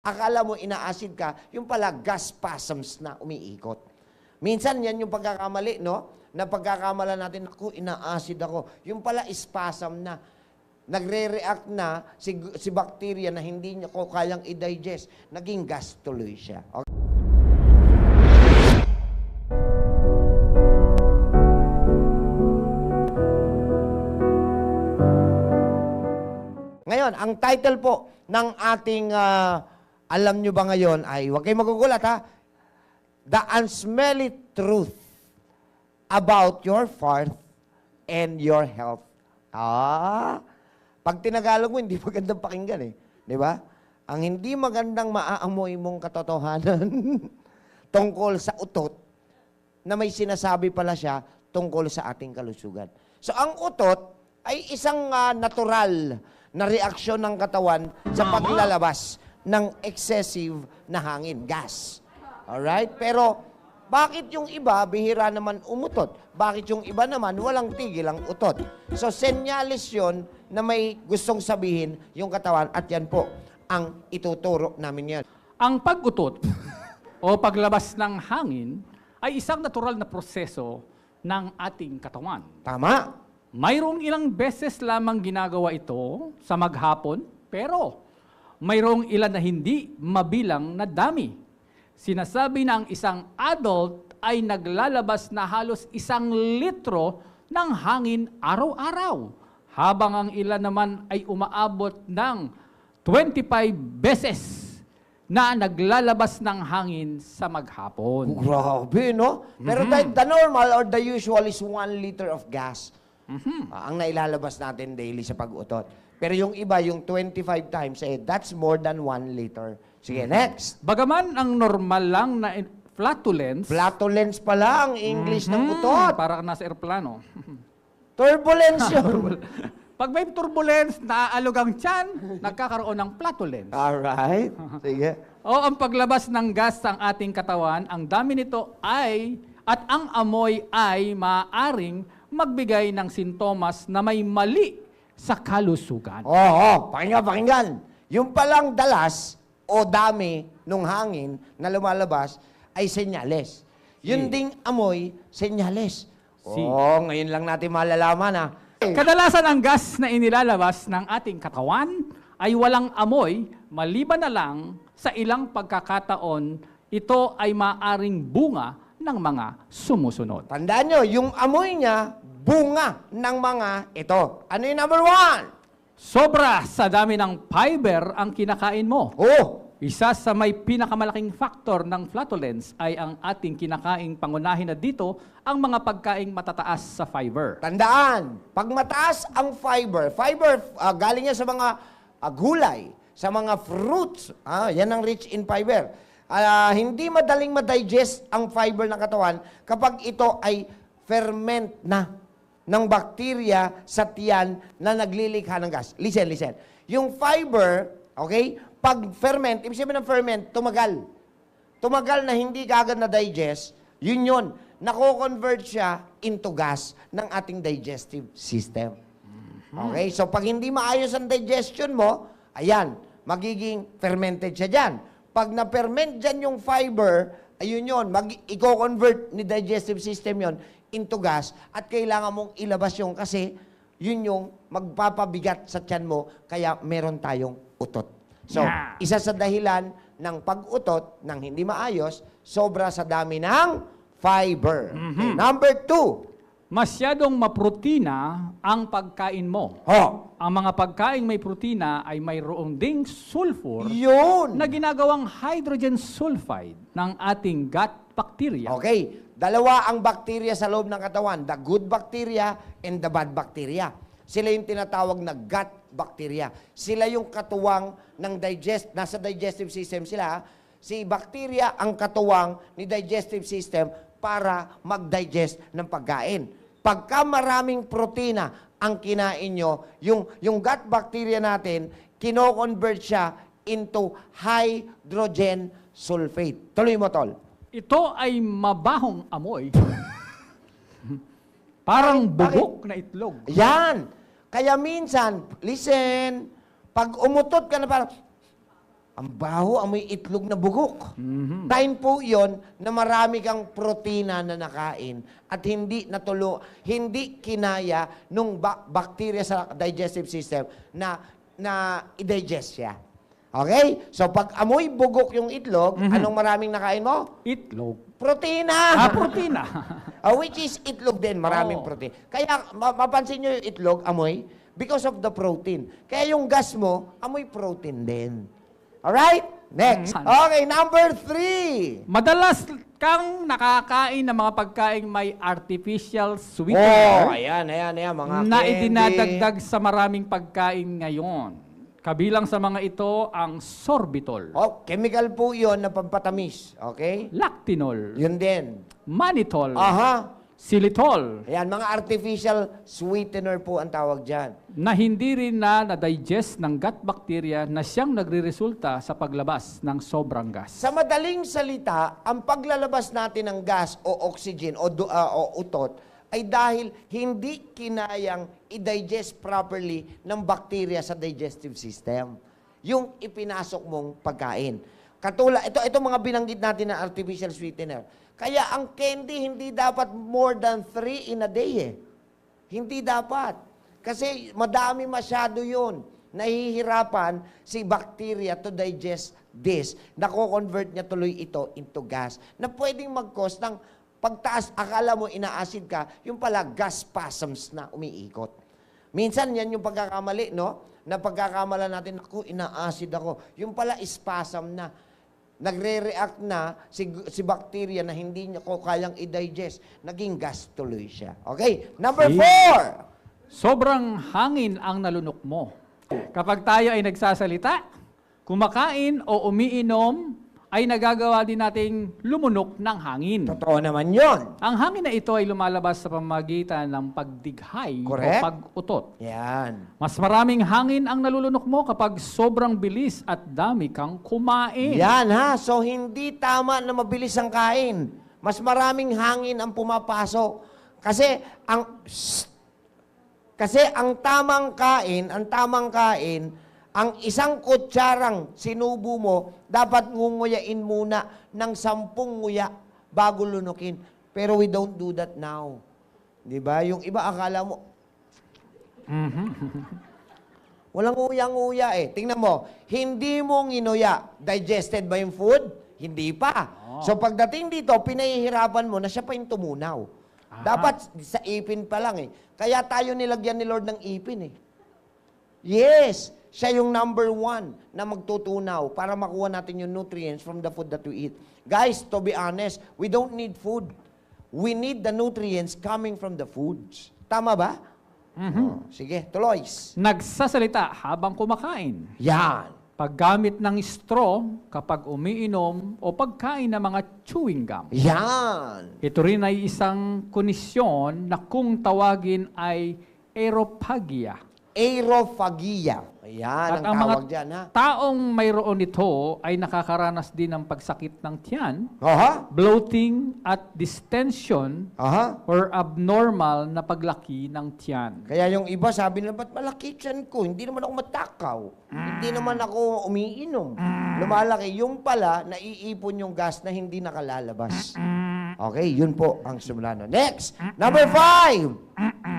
Akala mo inaasid ka, yung pala gas spasms na umiikot. Minsan yan yung pagkakamali, no? Na pagkakamala natin, ako, inaasid ako. Yung pala spasm na. Nagre-react na si bacteria na hindi niya ko kayang i-digest. Naging gas tuloy siya. Okay? Ngayon, ang title po ng ating alam nyo ba ngayon ay, huwag kayong magugulat ha, The Unsmelly Truth About Your Fart and Your Health. Pag tinagalog mo, hindi magandang pakinggan eh. Di ba? Ang hindi magandang maaamoy mong katotohanan tungkol sa utot na may sinasabi pala siya tungkol sa ating kalusugan. So, ang utot ay isang natural na reaksyon ng katawan sa paglalabas ng excessive na hangin, gas. Alright? Pero, bakit yung iba, bihira naman umutot? Bakit yung iba naman, walang tigil ang utot? So, senyales yun na may gustong sabihin yung katawan at yan po ang ituturo namin yan. Ang pag-utot o paglabas ng hangin ay isang natural na proseso ng ating katawan. Tama? Mayroong ilang beses lamang ginagawa ito sa maghapon, pero mayroong ilan na hindi mabilang na dami. Sinasabi na ang isang adult ay naglalabas na halos 1 litro ng hangin araw-araw, habang ang ilan naman ay umaabot ng 25 beses na naglalabas ng hangin sa maghapon. Grabe, no? Pero the normal or the usual is 1 liter of gas. Ang nailalabas natin daily sa pag-utot. Pero yung iba, yung 25 times, that's more than 1 liter. Sige, next. Bagaman ang normal lang na flatulence, Flatulence pala ang English ng utot. para nasa aeroplano. Turbulence yun. Pag may turbulence, naaalog ang tiyan, nagkakaroon ng flatulence. Alright. Sige. O ang paglabas ng gas sa ating katawan, ang dami nito ay, at ang amoy ay maaaring magbigay ng sintomas na may mali sa kalusugan. Pakinggan. Yung palang dalas o dami ng hangin na lumalabas ay senyales. Yun ding amoy, senyales. Ngayon lang natin malalaman ha. Kadalasan ang gas na inilalabas ng ating katawan ay walang amoy, maliban na lang sa ilang pagkakataon, ito ay maaring bunga ng mga sumusunod. Tandaan nyo, yung amoy niya, bunga ng mga ito. Ano yung number 1? Sobra sa dami ng fiber ang kinakain mo. Isa sa may pinakamalaking factor ng flatulence ay ang ating kinakaing pangunahin na dito ang mga pagkaing matataas sa fiber. Tandaan, pag mataas ang fiber galing yan sa mga gulay, sa mga fruits, yan ang rich in fiber. Hindi madaling ma-digest ang fiber ng katawan kapag ito ay ferment na ng bakterya sa tiyan na naglilikha ng gas. Listen. Yung fiber, okay, pag ferment, ibig sabihin ng ferment, tumagal. Tumagal na hindi kaagad na-digest, yun. Nako-convert siya into gas ng ating digestive system. Okay? So, pag hindi maayos ang digestion mo, ayan, magiging fermented siya dyan. Pag na-ferment dyan yung fiber, ayun yun, i-convert ni digestive system yon into gas at kailangan mong ilabas yung kasi yun yung magpapabigat sa tiyan mo kaya meron tayong utot. So, isa sa dahilan ng pag-utot ng hindi maayos, sobra sa dami ng fiber. Okay, number 2. Masyadong maprotina ang pagkain mo. Ang mga pagkaing may protina ay mayroong ding sulfur na ginagawang hydrogen sulfide ng ating gut bacteria. Okay, dalawa ang bakterya sa loob ng katawan, the good bacteria and the bad bacteria. Sila yung tinatawag na gut bacteria. Sila yung katuwang ng nasa digestive system sila. Si bacteria ang katuwang ni digestive system para mag-digest ng pagkain. Pagka maraming protina ang kinain nyo, yung gut bacteria natin, kino-convert siya into hydrogen sulfate. Tuloy mo, Tol. Ito ay mabahong amoy. Parang bubok na itlog. Yan. Kaya minsan, listen, pag umutot ka na parang, Ang baho, amoy itlog na bugok. Time po yon na marami kang protina na nakain at hindi kinaya nung bacteria sa digestive system na i-digest siya. Okay? So, pag amoy bugok yung itlog, anong maraming nakain mo? Itlog. Protina! Protina. Which is itlog din, maraming Oo. protein. Kaya, mapansin nyo yung itlog, amoy, because of the protein. Kaya yung gas mo, amoy protein din. Alright? Next. Okay, number 3. Madalas kang nakakain ng mga pagkain may artificial Oh, sweetener ayan, mga na candy. idinadagdag sa maraming pagkain ngayon. Kabilang sa mga ito ang sorbitol, Oh, chemical po yun na pampatamis. Okay? lactinol, Yun din. mannitol, Aha. xylitol, Ayan, mga artificial sweetener po ang tawag dyan. na hindi rin na-digest ng gut bacteria na siyang nagreresulta sa paglabas ng sobrang gas. Sa madaling salita, ang paglalabas natin ng gas o oxygen o utot ay dahil hindi kinayang i-digest properly ng bacteria sa digestive system. Yung ipinasok mong pagkain. Katulad, ito mga binanggit natin na artificial sweetener. Kaya ang candy hindi dapat more than 3 in a day eh. Hindi dapat. Kasi madami masyado yun. Nahihirapan si bacteria to digest this. Nako-convert niya tuloy ito into gas. Na pwedeng mag-cause ng pagtaas, akala mo ina-acid ka, yung pala gas spasms na umiikot. Minsan yan yung pagkakamali, no? Na pagkakamala natin, ako, ina-acid ako. Yung pala spasm na. Nagre-react na si bacteria na hindi niya ko kayang i-digest. Naging gas tuloy siya. Okay? Number 4. Sobrang hangin ang nalunok mo. Kapag tayo ay nagsasalita, kumakain o umiinom, ay nagagawa din nating lumunok ng hangin. Totoo naman yon. Ang hangin na ito ay lumalabas sa pamagitan ng pagdighay Correct. o pag-utot. Yan. Mas maraming hangin ang nalulunok mo kapag sobrang bilis at dami kang kumain. Yan ha. So, hindi tama na mabilis ang kain. Mas maraming hangin ang pumapasok. Kasi ang tamang kain, ang isang kutsarang sinubo mo, dapat ngunguyain muna ng 10 nguya bago lunukin. Pero we don't do that now. Di ba? Yung iba akala mo, walang nguya-nguya eh. Tingnan mo, hindi mo nginuya. Digested ba yung food? Hindi pa. So pagdating dito, pinahihirapan mo na siya pa yung tumunaw. Dapat sa ipin pa lang eh. Kaya tayo nilagyan ni Lord ng ipin eh. Yes, siya yung number 1 na magtutunaw para makuha natin yung nutrients from the food that we eat. Guys, to be honest, we don't need food. We need the nutrients coming from the foods. Tama ba? Oh, sige, tuloy. Nagsasalita habang kumakain. Yan. Paggamit ng straw kapag umiinom o pagkain ng mga chewing gum. Yan. Ito rin ay isang kondisyon na kung tawagin ay aerophagia. Aerophagia. Ayan At ang ang mga tawag dyan, ha? taong mayroon nito ay nakakaranas din ng pagsakit ng tiyan, Aha. bloating at distension Aha. or abnormal na paglaki ng tiyan. Kaya yung iba sabi nila, ba't malaki tiyan ko? Hindi naman ako matakaw. Hindi naman ako umiinom. Lumalaki. Yung pala, naiipon yung gas na hindi nakalalabas. Okay, yun po ang simula nun. Next, number 5.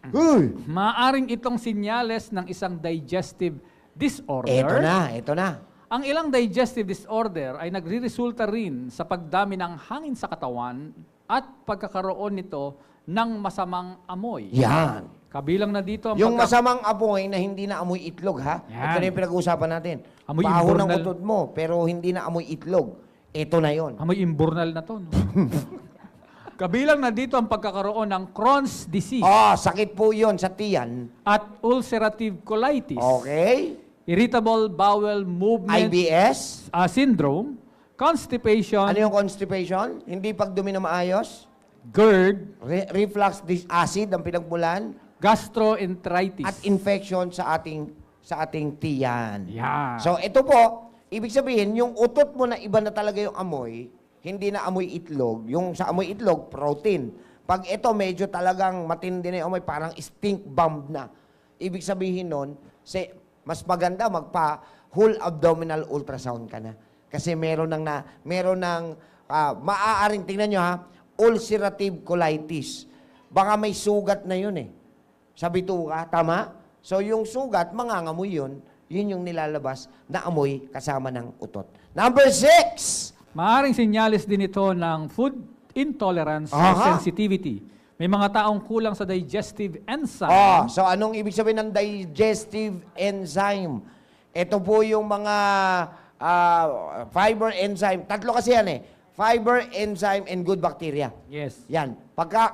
Huy! Maaring itong sinyales ng isang digestive disorder. Ito na. Ang ilang digestive disorder ay nagriresulta rin sa pagdami ng hangin sa katawan at pagkakaroon nito ng masamang amoy. Yan. Kabilang na dito ang Yung masamang amoy na hindi na amoy itlog, ha? Yan. Ito na yung pinag-uusapan natin. Amoy Baho ng imburnal. utot mo, pero hindi na amoy itlog. Ito na yon. amoy imburnal na to. No? Kabilang na dito ang pagkakaroon ng Crohn's disease Oh, sakit po yon sa tiyan. at ulcerative colitis, Okay. irritable bowel movement IBS. syndrome, constipation, Ano yung constipation? Hindi pagdumi na maayos? GERD, Reflux acid ang pinagmulan? gastroenteritis. At infection sa ating tiyan. Yan. So, ito po, ibig sabihin, yung utot mo na iba na talaga yung amoy, hindi na amoy itlog. Yung sa amoy itlog, protein. Pag ito, medyo talagang matindi na yung amoy, parang stink bomb na. Ibig sabihin nun, mas maganda whole abdominal ultrasound ka na. Kasi meron ng maaaring, tingnan nyo ha, ulcerative colitis. Baka may sugat na yun eh. Sa bituka, tama? So yung sugat, mangangamoy yun. Yun yung nilalabas na amoy kasama ng utot. Number 6! Maaring sinyalis din ito ng food intolerance o Aha. sensitivity. May mga taong kulang sa digestive enzyme. So anong ibig sabihin ng digestive enzyme? Ito po yung mga fiber enzyme. Tatlo kasi yan eh. Fiber, enzyme, and good bacteria. Yes. Yan.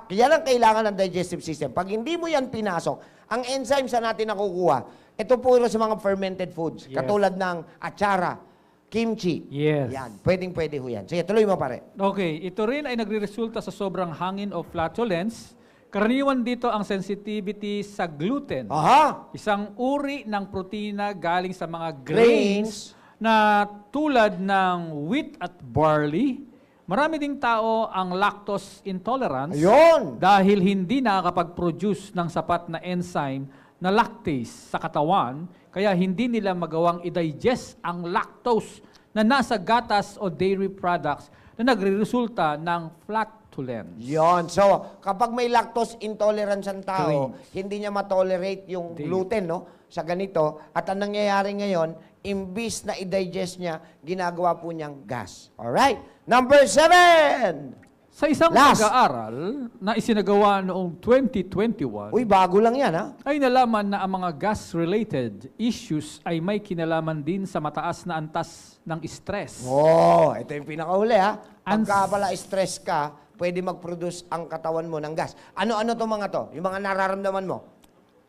Yan ang kailangan ng digestive system. Pag hindi mo yan pinasok, ang enzyme sa natin nakukuha, ito po sa mga fermented foods. Yes. Katulad ng atsara, kimchi. Yes. Yan. Pwedeng-pwede ho yan. Sige, tuloy mo pare. Okay, ito rin ay nagre-resulta sa sobrang hangin o flatulence. Karaniwan dito ang sensitivity sa gluten. Aha! Isang uri ng protina galing sa mga grains na tulad ng wheat at barley. Marami ding tao ang lactose intolerance Ayun! dahil hindi nakakapag-produce ng sapat na enzyme na lactase sa katawan, kaya hindi nila magawang i-digest ang lactose na nasa gatas o dairy products na nagre-resulta ng flatulence. Yon. So, kapag may lactose intolerance ang tao, Grains. hindi niya matolerate yung Dairy. gluten, no? Sa ganito. At ang nangyayari ngayon, imbis na i-digest niya, ginagawa po niyang gas. Alright? Number 7! Sa isang Last. pag-aaral na isinagawa noong 2021, Uy, bago lang yan, ha? ay nalaman na ang mga gas-related issues ay may kinalaman din sa mataas na antas ng stress. Oh, ito yung pinakahuli, ha? Ans- Pagka pala stress ka, pwede mag-produce ang katawan mo ng gas. Ano-ano to mga to? Yung mga nararamdaman mo?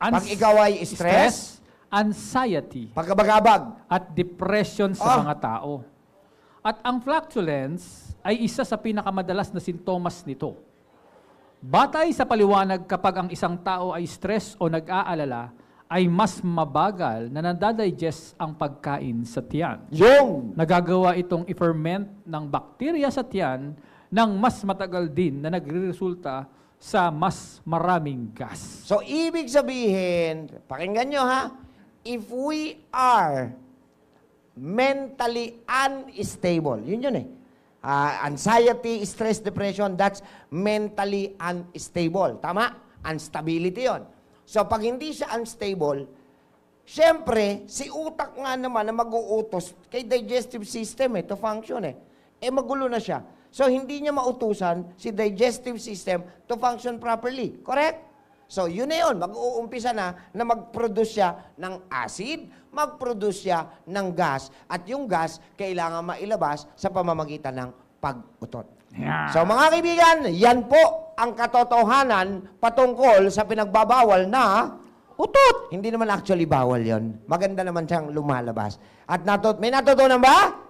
Pag ikaw ay stress, anxiety, pagkabagabag, at depression sa Ah. mga tao. At ang flatulence ay isa sa pinakamadalas na sintomas nito. Batay sa paliwanag, kapag ang isang tao ay stress o nag-aalala, ay mas mabagal na nadadigest ang pagkain sa tiyan. yung Nagagawa itong i-ferment ng bakterya sa tiyan ng mas matagal din na nagre-resulta sa mas maraming gas. So, ibig sabihin, pakinggan nyo ha, if we are mentally unstable, yun eh. Anxiety, stress, depression, that's mentally unstable. Tama? Instability yon. So, pag hindi siya unstable, syempre, si utak nga naman na mag-uutos kay digestive system to function magulo na siya. So, hindi niya mautusan si digestive system to function properly. Correct? So, yun na yun. Mag-uumpisa na mag-produce siya ng acid, mag-produce siya ng gas, at yung gas, kailangan mailabas sa pamamagitan ng pag-utot. Yeah. So, mga kaibigan, yan po ang katotohanan patungkol sa pinagbabawal na utot. Hindi naman actually bawal yon. Maganda naman siyang lumalabas. At may natutunan ba?